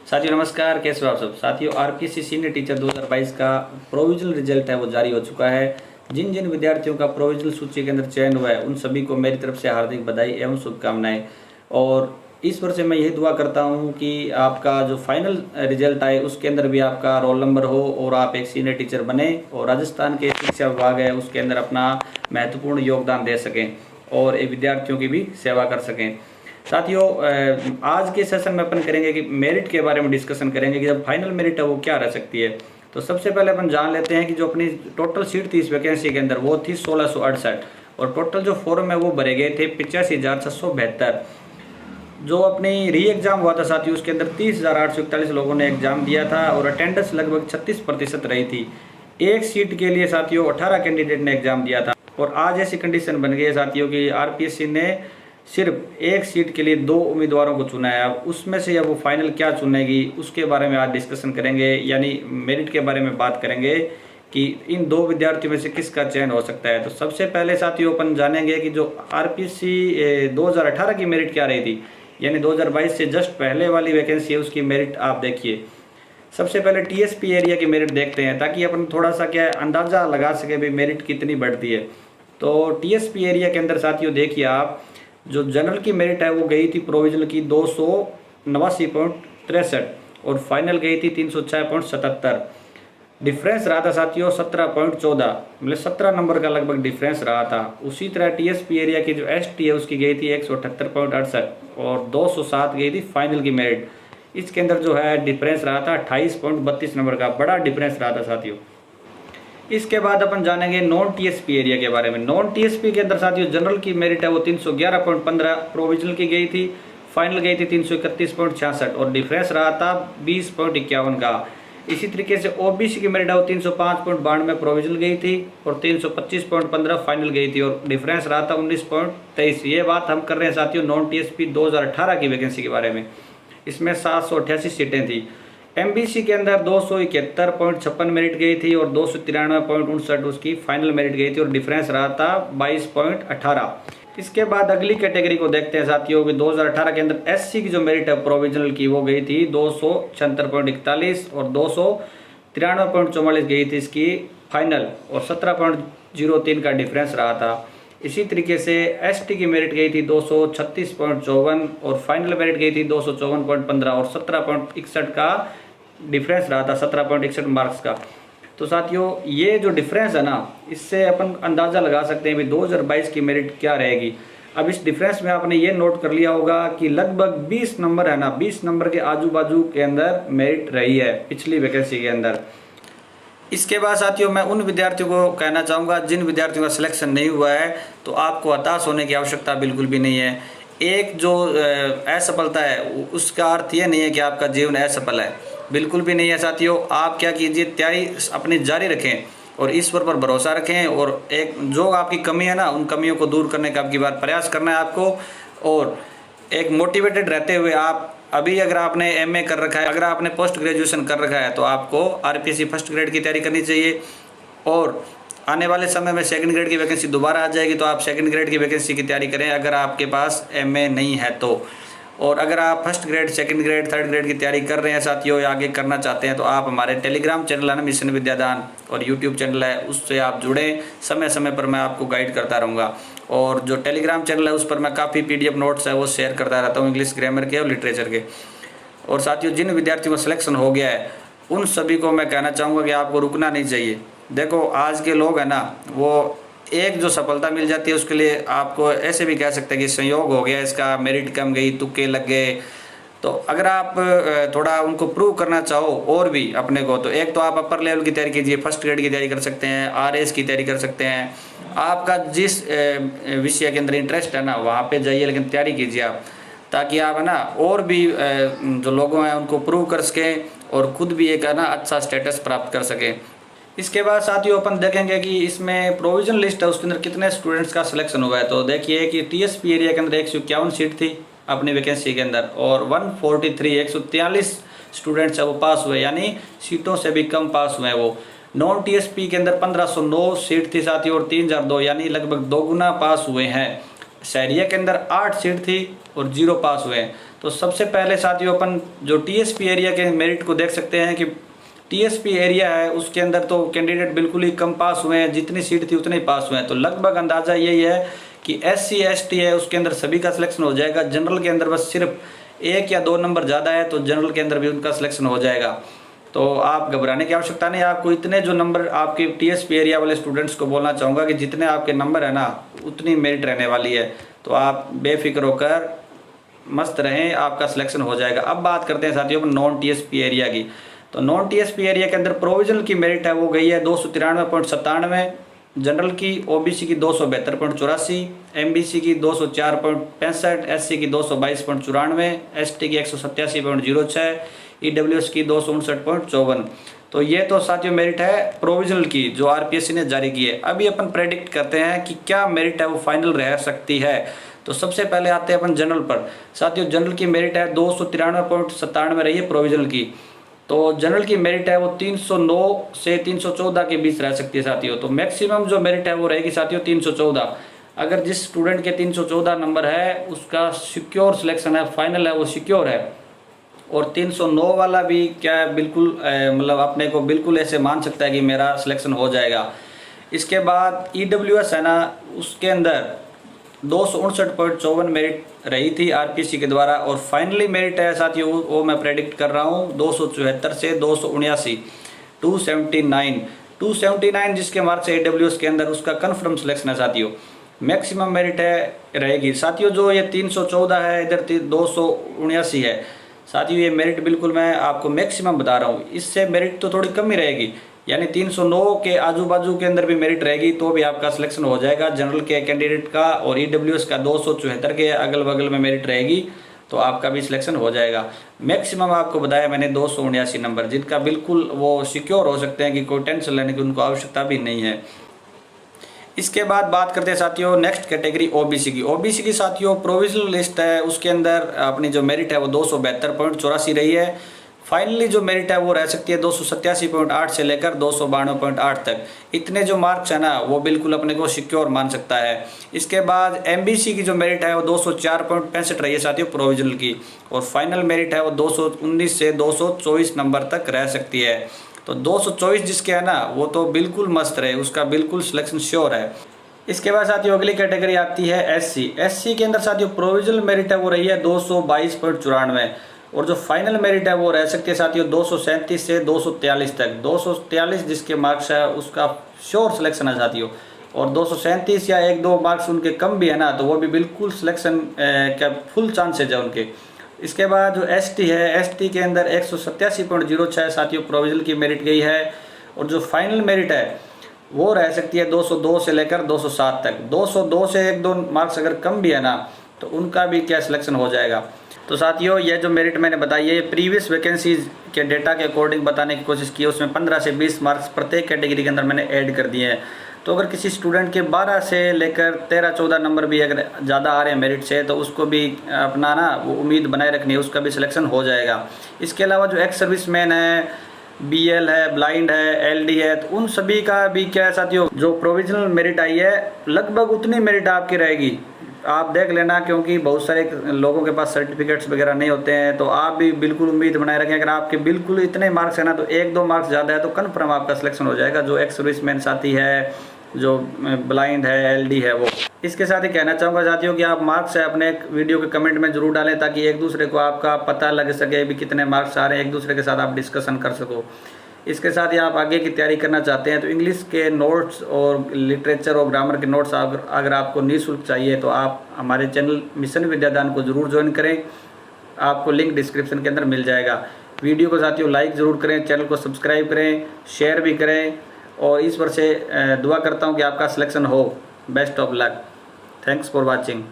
साथियों नमस्कार, कैसे हो आप सब। साथियों आरपीएससी सीनियर टीचर 2022 का प्रोविजनल रिजल्ट है वो जारी हो चुका है। जिन जिन विद्यार्थियों का प्रोविजनल सूची के अंदर चयन हुआ है उन सभी को मेरी तरफ से हार्दिक बधाई एवं शुभकामनाएं। और ईश्वर से मैं यही दुआ करता हूं कि आपका जो फाइनल रिजल्ट आए उसके अंदर भी आपका रोल नंबर हो और आप एक सीनियर टीचर बने और राजस्थान के शिक्षा विभाग है उसके अंदर अपना महत्वपूर्ण योगदान दे सकें और विद्यार्थियों की भी सेवा कर सकें। साथियों आज के सेशन में अपन करेंगे कि मेरिट के बारे में डिस्कशन करेंगे कि जब फाइनल मेरिट है वो क्या रह सकती है। तो सबसे पहले अपन जान लेते हैं कि जो अपनी टोटल सीट थी इस वैकेंसी के अंदर वो थी 1668 और टोटल जो फॉर्म है वो भरे गए थे 85,672। जो अपनी री एग्जाम हुआ था साथियों उसके अंदर 30,841 लोगों ने एग्जाम दिया था और अटेंडेंस लगभग 36% रही थी। एक सीट के लिए साथियों 18 कैंडिडेट ने एग्जाम दिया था और आज ऐसी कंडीशन बन गई है साथियों की आरपीएससी ने सिर्फ एक सीट के लिए 2 उम्मीदवारों को चुना है। अब उसमें से अब वो फाइनल क्या चुनेगी उसके बारे में आज डिस्कशन करेंगे, यानी मेरिट के बारे में बात करेंगे कि इन 2 विद्यार्थियों में से किसका चयन हो सकता है। तो सबसे पहले साथियों अपन जानेंगे कि जो आरपीएससी 2018 की मेरिट क्या रही थी, यानी 2022 से जस्ट पहले वाली वैकेंसी है उसकी मेरिट आप देखिए। सबसे पहले टीएसपी एरिया की मेरिट देखते हैं ताकि अपन थोड़ा सा क्या अंदाजा लगा सके भाई मेरिट कितनी बढ़ती है। तो टीएसपी एरिया के अंदर साथियों देखिए आप, जो जनरल की मेरिट है वो गई थी प्रोविजनल की 289.63 और फाइनल गई थी 306.77। डिफरेंस रहा था साथियों 17.14, मतलब 17 नंबर का लगभग डिफरेंस रहा था। उसी तरह टीएसपी एरिया की जो एसटी है उसकी गई थी 178.68 और 207 गई थी फाइनल की मेरिट। इसके अंदर जो है डिफरेंस रहा था 28.32 नंबर का, बड़ा डिफरेंस रहा था साथियों। इसके बाद अपन जानेंगे नॉन टीएसपी एरिया के बारे में। नॉन टीएसपी के अंदर साथियों जनरल की मेरिट है वो 311.15 प्रोविजनल की गई थी, फाइनल गई थी 331.66 और डिफरेंस रहा था 20.51 का। इसी तरीके से ओबीसी की मेरिट है वो 305.92 प्रोविजनल गई थी और 325.15 फाइनल गई थी और डिफरेंस रहा था 19.23। ये बात हम कर रहे हैं साथियों नॉन टीएसपी 2018 की वैकेंसी के बारे में। इसमें 788 सीटें थी। एमबीसी के अंदर 271.56 मेरिट गई थी और 293.59 उसकी फाइनल मेरिट गई थी और डिफरेंस रहा था 22.18। इसके बाद अगली कैटेगरी को देखते हैं साथियों कि 2018 के अंदर एससी की जो मेरिट है प्रोविजनल की वो गई थी 276.41 और 293.44 गई थी इसकी फाइनल और 17.03 का डिफरेंस रहा था। इसी तरीके से एसटी की मेरिट गई थी 236.54 और फाइनल मेरिट गई थी 254.15 और 17.61 का डिफरेंस रहा था, 17.61 मार्क्स का। तो साथियों ये जो डिफरेंस है ना इससे अपन अंदाज़ा लगा सकते हैं कि 2022 की मेरिट क्या रहेगी। अब इस डिफरेंस में आपने ये नोट कर लिया होगा कि लगभग 20 नंबर है ना, 20 नंबर के आजू बाजू के अंदर मेरिट रही है पिछली वैकेंसी के अंदर। इसके बाद साथियों मैं उन विद्यार्थियों को कहना चाहूँगा जिन विद्यार्थियों का सिलेक्शन नहीं हुआ है तो आपको हताश होने की आवश्यकता बिल्कुल भी नहीं है। एक जो असफलता है उसका अर्थ ये नहीं है कि आपका जीवन असफल है, बिल्कुल भी नहीं है साथियों। आप क्या कीजिए, तैयारी अपनी जारी रखें और ईश्वर पर भरोसा रखें और एक जो आपकी कमी है ना उन कमियों को दूर करने का आपकी बार प्रयास करना है आपको। और एक मोटिवेटेड रहते हुए आप अभी अगर आपने एमए कर रखा है, अगर आपने पोस्ट ग्रेजुएशन कर रखा है तो आपको आरपीएससी फर्स्ट ग्रेड की तैयारी करनी चाहिए और आने वाले समय में सेकंड ग्रेड की वैकेंसी दोबारा आ जाएगी तो आप सेकंड ग्रेड की वैकेंसी की तैयारी करें अगर आपके पास एमए नहीं है तो। और अगर आप first grade, second grade, third grade की तैयारी कर रहे हैं साथियों या आगे करना चाहते हैं तो आप हमारे टेलीग्राम चैनल है ना मिशन विद्यादान और यूट्यूब चैनल है उससे आप जुड़ें। समय समय पर मैं आपको गाइड करता रहूँगा और जो टेलीग्राम चैनल है उस पर मैं काफ़ी पीडीएफ नोट्स है वो शेयर करता रहता हूँ इंग्लिश ग्रामर के और लिटरेचर के। और साथियों जिन विद्यार्थियों का सिलेक्शन हो गया है उन सभी को मैं कहना चाहूँगा कि आपको रुकना नहीं चाहिए। देखो आज के लोग हैं ना वो एक जो सफलता मिल जाती है उसके लिए आपको ऐसे भी कह सकते हैं कि संयोग हो गया, इसका मेरिट कम गई, तुक्के लग गए। तो अगर आप थोड़ा उनको प्रूव करना चाहो और भी अपने को तो एक तो आप अपर लेवल की तैयारी कीजिए, फर्स्ट ग्रेड की तैयारी कर सकते हैं, आरएस की तैयारी कर सकते हैं। आपका जिस विषय के अंदर इंटरेस्ट है ना वहाँ पे जाइए लेकिन तैयारी कीजिए आप, ताकि आप है ना और भी जो लोगों हैं उनको प्रूव कर सकें और खुद भी एक है ना अच्छा स्टेटस प्राप्त कर सकें। इसके बाद साथियों अपन देखेंगे कि इसमें प्रोविजन लिस्ट है उसके अंदर कितने स्टूडेंट्स का सिलेक्शन हुआ है। तो देखिए कि टीएसपी एरिया के अंदर 151 सीट थी अपनी वैकेंसी के अंदर और 143 स्टूडेंट्स है वो पास हुए, यानी सीटों से भी कम पास हुए हैं वो। नॉन टीएसपी के अंदर 1509 सीट थी साथियों और 3002, यानी लगभग 2 गुना पास हुए हैं। शहरिया के अंदर 8 सीट थी और 0 पास हुए हैं। तो तो सबसे पहले साथियों अपन जो टीएसपी एरिया के मेरिट को देख सकते हैं कि टीएसपी एरिया है उसके अंदर तो कैंडिडेट बिल्कुल ही कम पास हुए हैं, जितनी सीट थी उतने ही पास हुए हैं। तो लगभग अंदाज़ा यही है कि SC ST है उसके अंदर सभी का सिलेक्शन हो जाएगा। जनरल के अंदर बस सिर्फ 1 या 2 नंबर ज़्यादा है तो जनरल के अंदर भी उनका सिलेक्शन हो जाएगा। तो आप घबराने की आवश्यकता नहीं। आपको इतने जो नंबर आपके टीएसपी एरिया वाले स्टूडेंट्स को बोलना चाहूँगा कि जितने आपके नंबर है ना उतनी मेरिट रहने वाली है। तो आप बेफिक्र होकर मस्त रहें, आपका सिलेक्शन हो जाएगा। अब बात करते हैं साथियों नॉन टीएसपी एरिया की। तो नॉन टीएसपी एरिया के अंदर प्रोविजनल की मेरिट है वो गई है 293.97, जनरल की ओबीसी की 272.84, एमबीसी की 204.65, एससी की 222.94, एसटी की 187.06, ईडब्ल्यूएस की 259.54। तो ये तो साथियों मेरिट है प्रोविजनल की जो आरपीएससी ने जारी की है। अभी अपन प्रेडिक्ट करते हैं कि क्या मेरिट है वो फाइनल रह सकती है। तो सबसे पहले आते हैं अपन जनरल पर। साथियों जनरल की मेरिट है 293.97 रही है प्रोविजनल की। तो जनरल की मेरिट है वो 309 से 314 के बीच रह सकती है साथियों। तो मैक्सिमम जो मेरिट है वो रहेगी साथियों 314। अगर जिस स्टूडेंट के 314 नंबर है उसका सिक्योर सिलेक्शन है, फाइनल है वो सिक्योर है। और 309 वाला भी क्या बिल्कुल मतलब अपने को बिल्कुल ऐसे मान सकता है कि मेरा सिलेक्शन हो जाएगा। इसके बाद ईडब्ल्यूएस है ना उसके अंदर 259.54 मेरिट रही थी आरपीएससी के द्वारा और फाइनली मेरिट है साथियों वो मैं प्रेडिक्ट कर रहा हूँ 274 से 279, 279 जिसके मार्क्स है ईडब्ल्यूएस के अंदर उसका कन्फर्म सिलेक्शन है साथियों। मैक्सिमम मेरिट है रहेगी साथियों। जो ये 314 है इधर 279 है साथियों, ये मेरिट बिल्कुल मैं आपको मैक्सिमम बता रहा हूँ। इससे मेरिट तो थोड़ी कम ही रहेगी, यानी 309 के आजू बाजू के अंदर भी मेरिट रहेगी तो भी आपका सिलेक्शन हो जाएगा जनरल के कैंडिडेट का। और ईडब्ल्यूएस का 274 के अगल बगल में मेरिट रहेगी तो आपका भी सिलेक्शन हो जाएगा। मैक्सिमम आपको बताया मैंने 279 नंबर जिनका बिल्कुल वो सिक्योर हो सकते हैं कि कोई टेंशन लेने की उनको आवश्यकता भी नहीं है। इसके बाद बात करते हैं साथियों नेक्स्ट कैटेगरी ओबीसी की। ओबीसी की साथियों प्रोविजनल लिस्ट है उसके अंदर अपनी जो मेरिट है वो 272.84 रही है। फाइनली जो मेरिट है वो रह सकती है 287.8 से लेकर 292.8 तक। इतने जो मार्क्स है ना वो बिल्कुल अपने को सिक्योर मान सकता है। इसके बाद एमबीसी की जो मेरिट है वो 204.65 रही है साथियों प्रोविजनल की और फाइनल मेरिट है वो 219 से 224 नंबर तक रह सकती है। तो 224 जिसके है ना वो तो बिल्कुल मस्त रहे, उसका बिल्कुल सिलेक्शन श्योर है। इसके बाद साथियों अगली कैटेगरी आती है एससी के अंदर साथियों प्रोविजनल मेरिट है वो रही है 222.94 और जो फाइनल मेरिट है वो रह सकती है साथियों 237 से 243 तक। 243 जिसके मार्क्स है उसका श्योर सिलेक्शन है साथियों और 237 या 1-2 मार्क्स उनके कम भी है ना तो वो भी बिल्कुल सिलेक्शन का फुल चांसेज है उनके। इसके बाद जो एसटी है एसटी के अंदर 187.06 साथियों प्रोविजनल की मेरिट गई है और जो फाइनल मेरिट है वो रह सकती है 202 से लेकर 207 तक। 202 से 1-2 मार्क्स अगर कम भी है ना तो उनका भी क्या सिलेक्शन हो जाएगा। तो साथियों ये जो मेरिट मैंने बताई है ये प्रीवियस वैकेंसीज के डेटा के अकॉर्डिंग बताने की कोशिश की है। उसमें 15 से 20 मार्क्स प्रत्येक कैटेगरी के अंदर मैंने ऐड कर दिए हैं। तो अगर किसी स्टूडेंट के 12 से लेकर 13-14 नंबर भी अगर ज़्यादा आ रहे हैं मेरिट से तो उसको भी अपना ना वो उम्मीद बनाए रखनी है, उसका भी सिलेक्शन हो जाएगा। इसके अलावा जो एक्स सर्विसमैन है, बीएल है, ब्लाइंड है, एलडी है, तो उन सभी का भी क्या है साथियों जो प्रोविजनल मेरिट आई है लगभग उतनी मेरिट आपकी रहेगी। आप देख लेना क्योंकि बहुत सारे लोगों के पास सर्टिफिकेट्स वगैरह नहीं होते हैं तो आप भी बिल्कुल उम्मीद बनाए रखें। अगर आपके बिल्कुल इतने मार्क्स है ना तो 1-2 मार्क्स ज़्यादा है तो कन्फर्म आपका सिलेक्शन हो जाएगा। जो एक्स सर्विसमैन साथी है, जो ब्लाइंड है, एलडी है वो। इसके साथ ही कहना चाहूँगा साथियों कि आप मार्क्स है अपने वीडियो के कमेंट में जरूर डालें ताकि एक दूसरे को आपका पता लग सके भी कितने मार्क्स आ रहे हैं, एक दूसरे के साथ आप डिस्कशन कर सको। इसके साथ ही आप आगे की तैयारी करना चाहते हैं तो इंग्लिश के नोट्स और लिटरेचर और ग्रामर के नोट्स अगर आपको निःशुल्क चाहिए तो आप हमारे चैनल मिशन विद्यादान को ज़रूर ज्वाइन करें। आपको लिंक डिस्क्रिप्शन के अंदर मिल जाएगा। वीडियो को साथियों लाइक ज़रूर करें, चैनल को सब्सक्राइब करें, शेयर भी करें और ईश्वर से दुआ करता हूँ कि आपका सिलेक्शन हो। Best of luck. Thanks for watching.